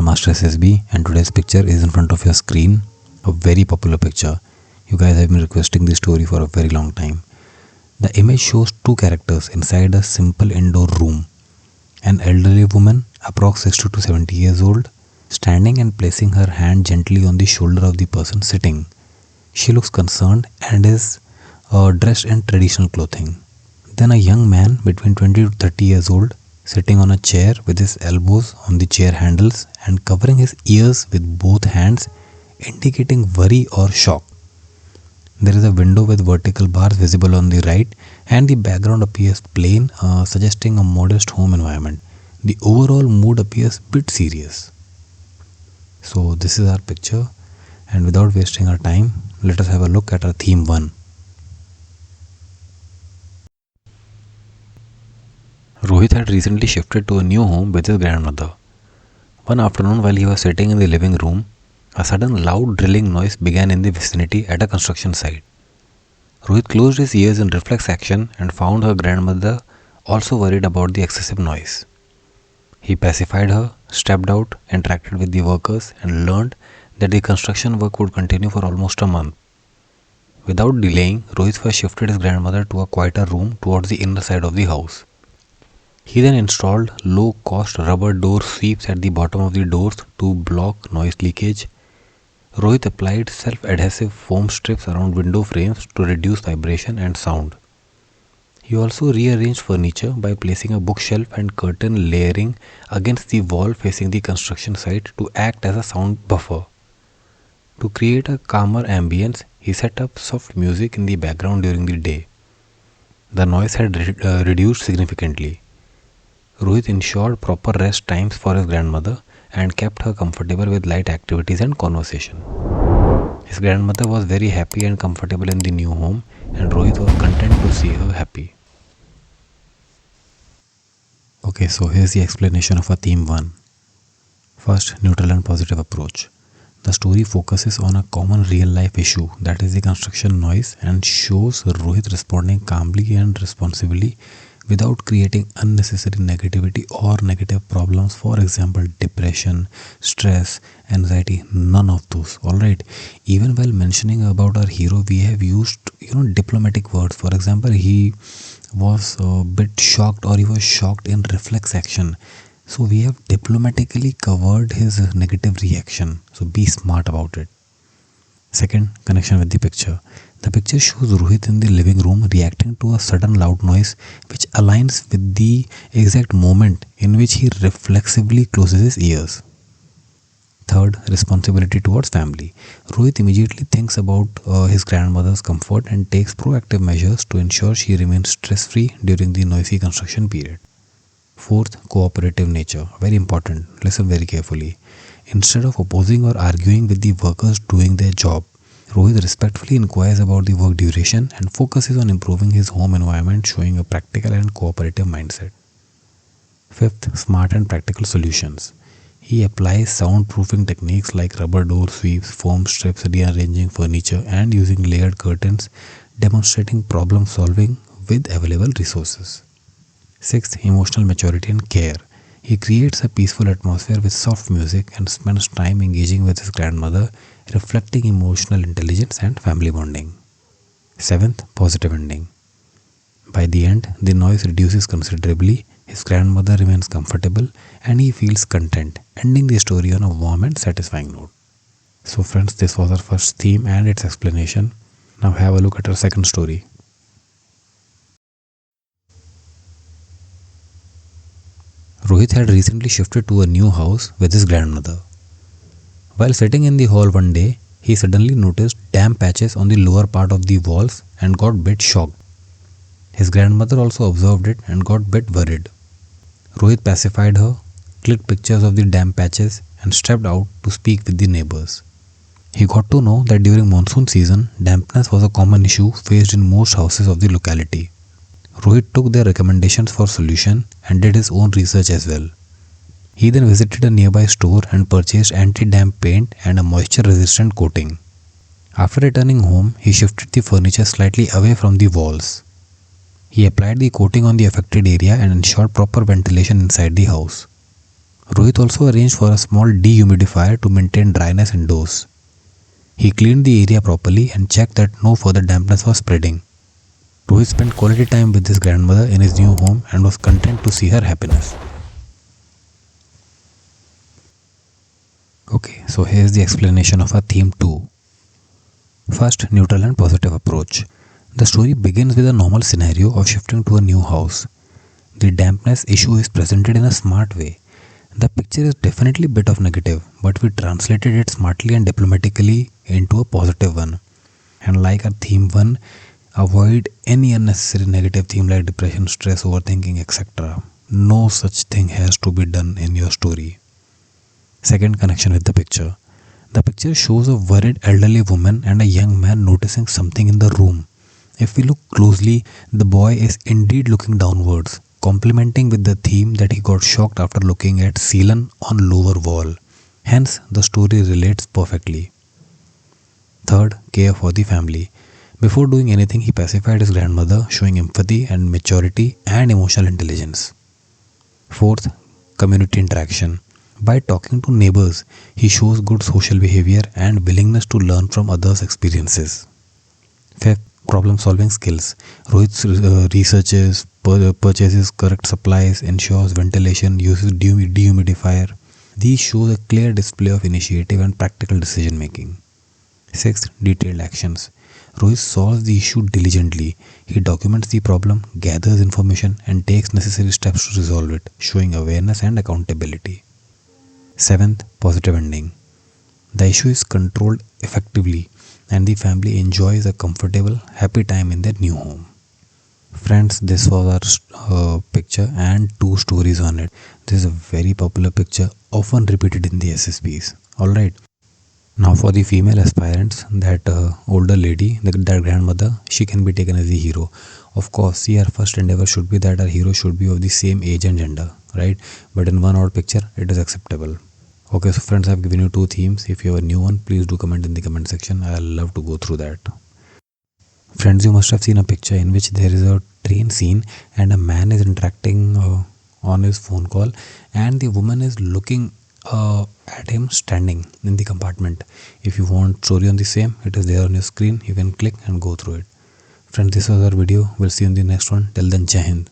Master SSB, and today's picture is in front of your screen. A very popular picture. You guys have been requesting this story for a very long time. The image shows two characters inside a simple indoor room. An elderly woman, approx 60 to 70 years old, standing and placing her hand gently on the shoulder of the person sitting. She looks concerned and is dressed in traditional clothing. Then a young man between 20 to 30 years old, sitting on a chair with his elbows on the chair handles and covering his ears with both hands, indicating worry or shock. There is a window with vertical bars visible on the right, and the background appears plain, suggesting a modest home environment. The overall mood appears a bit serious. So this is our picture, and without wasting our time, let us have a look at our theme 1. Rohit had recently shifted to a new home with his grandmother. One afternoon, while he was sitting in the living room, a sudden loud drilling noise began in the vicinity at a construction site. Rohit closed his ears in reflex action and found her grandmother also worried about the excessive noise. He pacified her, stepped out, interacted with the workers, and learned that the construction work would continue for almost a month. Without delaying, Rohit first shifted his grandmother to a quieter room towards the inner side of the house. He then installed low-cost rubber door sweeps at the bottom of the doors to block noise leakage. Rohit applied self-adhesive foam strips around window frames to reduce vibration and sound. He also rearranged furniture by placing a bookshelf and curtain layering against the wall facing the construction site to act as a sound buffer. To create a calmer ambience, he set up soft music in the background during the day. The noise had reduced significantly. Rohit ensured proper rest times for his grandmother and kept her comfortable with light activities and conversation. His grandmother was very happy and comfortable in the new home, and Rohit was content to see her happy. Okay, so here's the explanation of our theme 1. First, neutral and positive approach. The story focuses on a common real-life issue, that is the construction noise, and shows Rohit responding calmly and responsibly without creating unnecessary negativity or negative problems. For example, depression, stress, anxiety, none of those. Alright, even while mentioning about our hero, we have used diplomatic words. For example, he was a bit shocked, or he was shocked in reflex action. So we have diplomatically covered his negative reaction. So be smart about it. Second, connection with the picture. The picture shows Rohit in the living room reacting to a sudden loud noise, which aligns with the exact moment in which he reflexively closes his ears. Third, responsibility towards family. Rohit immediately thinks about his grandmother's comfort and takes proactive measures to ensure she remains stress-free during the noisy construction period. Fourth, cooperative nature. Very important. Listen very carefully. Instead of opposing or arguing with the workers doing their job, Rohit respectfully inquires about the work duration and focuses on improving his home environment, showing a practical and cooperative mindset. Fifth, smart and practical solutions. He applies soundproofing techniques like rubber door sweeps, foam strips, rearranging furniture, and using layered curtains, demonstrating problem solving with available resources. Sixth, emotional maturity and care. He creates a peaceful atmosphere with soft music and spends time engaging with his grandmother, reflecting emotional intelligence and family bonding. Seventh, positive ending. By the end, the noise reduces considerably, his grandmother remains comfortable, and he feels content, ending the story on a warm and satisfying note. So friends, this was our first theme and its explanation. Now have a look at our second story. Rohit had recently shifted to a new house with his grandmother. While sitting in the hall one day, he suddenly noticed damp patches on the lower part of the walls and got a bit shocked. His grandmother also observed it and got a bit worried. Rohit pacified her, clicked pictures of the damp patches, and stepped out to speak with the neighbors. He got to know that during monsoon season, dampness was a common issue faced in most houses of the locality. Rohit took their recommendations for solution and did his own research as well. He then visited a nearby store and purchased anti-damp paint and a moisture-resistant coating. After returning home, he shifted the furniture slightly away from the walls. He applied the coating on the affected area and ensured proper ventilation inside the house. Rohit also arranged for a small dehumidifier to maintain dryness indoors. He cleaned the area properly and checked that no further dampness was spreading. Rohit spent quality time with his grandmother in his new home and was content to see her happiness. Okay, so here's the explanation of our theme 2. First, neutral and positive approach. The story begins with a normal scenario of shifting to a new house. The dampness issue is presented in a smart way. The picture is definitely a bit of negative, but we translated it smartly and diplomatically into a positive one. And like our theme 1, avoid any unnecessary negative theme like depression, stress, overthinking, etc. No such thing has to be done in your story. Second, connection with the picture. The picture shows a worried elderly woman and a young man noticing something in the room. If we look closely, the boy is indeed looking downwards, complementing with the theme that he got shocked after looking at ceiling on lower wall. Hence, the story relates perfectly. Third, care for the family. Before doing anything, he pacified his grandmother, showing empathy and maturity and emotional intelligence. Fourth, community interaction. By talking to neighbors, he shows good social behavior and willingness to learn from others' experiences. Fifth, problem solving skills. Rohit researches, purchases correct supplies, ensures ventilation, uses dehumidifier. These show a clear display of initiative and practical decision making. Sixth, detailed actions. Rohit solves the issue diligently. He documents the problem, gathers information, and takes necessary steps to resolve it, showing awareness and accountability. Seventh, positive ending. The issue is controlled effectively, and the family enjoys a comfortable, happy time in their new home. Friends, this was our picture and 2 stories on it. This is a very popular picture, often repeated in the SSPs. Alright. Now for the female aspirants, that older lady, that grandmother, she can be taken as the hero. Of course, see, our first endeavor should be that our hero should be of the same age and gender, right? But in one odd picture, it is acceptable. Okay, so friends, I've given you 2 themes. If you have a new one, please do comment in the comment section. I'll love to go through that. Friends, you must have seen a picture in which there is a train scene and a man is interacting on his phone call, and the woman is looking at him standing in the compartment. If you want story on the same, it is there on your screen. You can click and go through it. Friends, this was our video. We'll see you in the next one. Till then, Jai Hind.